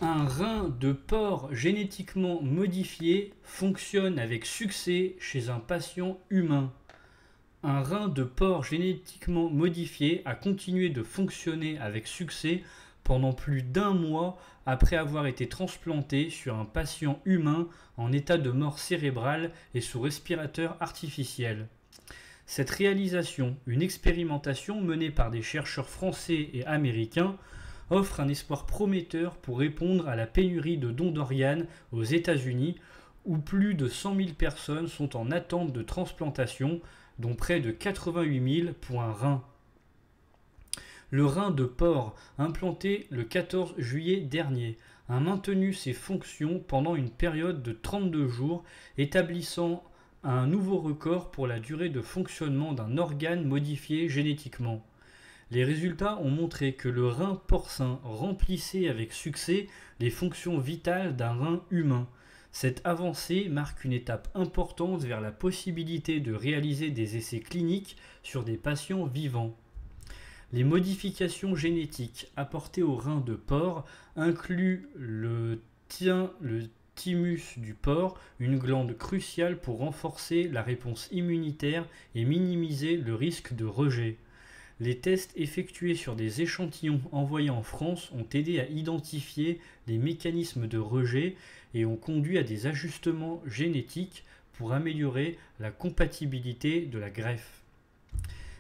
Un rein de porc génétiquement modifié fonctionne avec succès chez un patient humain. Un rein de porc génétiquement modifié a continué de fonctionner avec succès pendant plus d'un mois après avoir été transplanté sur un patient humain en état de mort cérébrale et sous respirateur artificiel. Cette réalisation, une expérimentation menée par des chercheurs français et américains, offre un espoir prometteur pour répondre à la pénurie de dons d'organes aux États-Unis, où plus de 100 000 personnes sont en attente de transplantation, dont près de 88 000 pour un rein. Le rein de porc, implanté le 14 juillet dernier, a maintenu ses fonctions pendant une période de 32 jours, établissant un nouveau record pour la durée de fonctionnement d'un organe modifié génétiquement. Les résultats ont montré que le rein porcin remplissait avec succès les fonctions vitales d'un rein humain. Cette avancée marque une étape importante vers la possibilité de réaliser des essais cliniques sur des patients vivants. Les modifications génétiques apportées au rein de porc incluent le thymus du porc, une glande cruciale pour renforcer la réponse immunitaire et minimiser le risque de rejet. Les tests effectués sur des échantillons envoyés en France ont aidé à identifier les mécanismes de rejet et ont conduit à des ajustements génétiques pour améliorer la compatibilité de la greffe.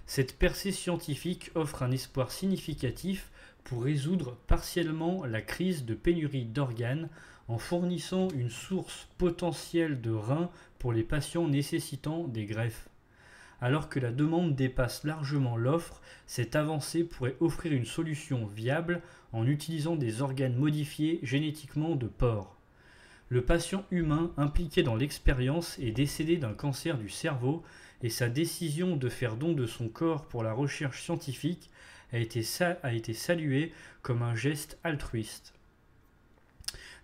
Cette percée scientifique offre un espoir significatif pour résoudre partiellement la crise de pénurie d'organes en fournissant une source potentielle de reins pour les patients nécessitant des greffes. Alors que la demande dépasse largement l'offre, cette avancée pourrait offrir une solution viable en utilisant des organes modifiés génétiquement de porc. Le patient humain impliqué dans l'expérience est décédé d'un cancer du cerveau et sa décision de faire don de son corps pour la recherche scientifique a été saluée comme un geste altruiste.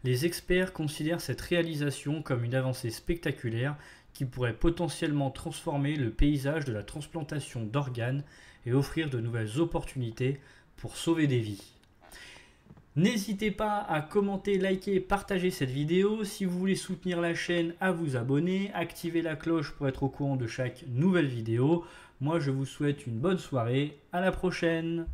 Les experts considèrent cette réalisation comme une avancée spectaculaire qui pourrait potentiellement transformer le paysage de la transplantation d'organes et offrir de nouvelles opportunités pour sauver des vies. N'hésitez pas à commenter, liker et partager cette vidéo. Si vous voulez soutenir la chaîne, à vous abonner, activer la cloche pour être au courant de chaque nouvelle vidéo. Moi, je vous souhaite une bonne soirée. À la prochaine!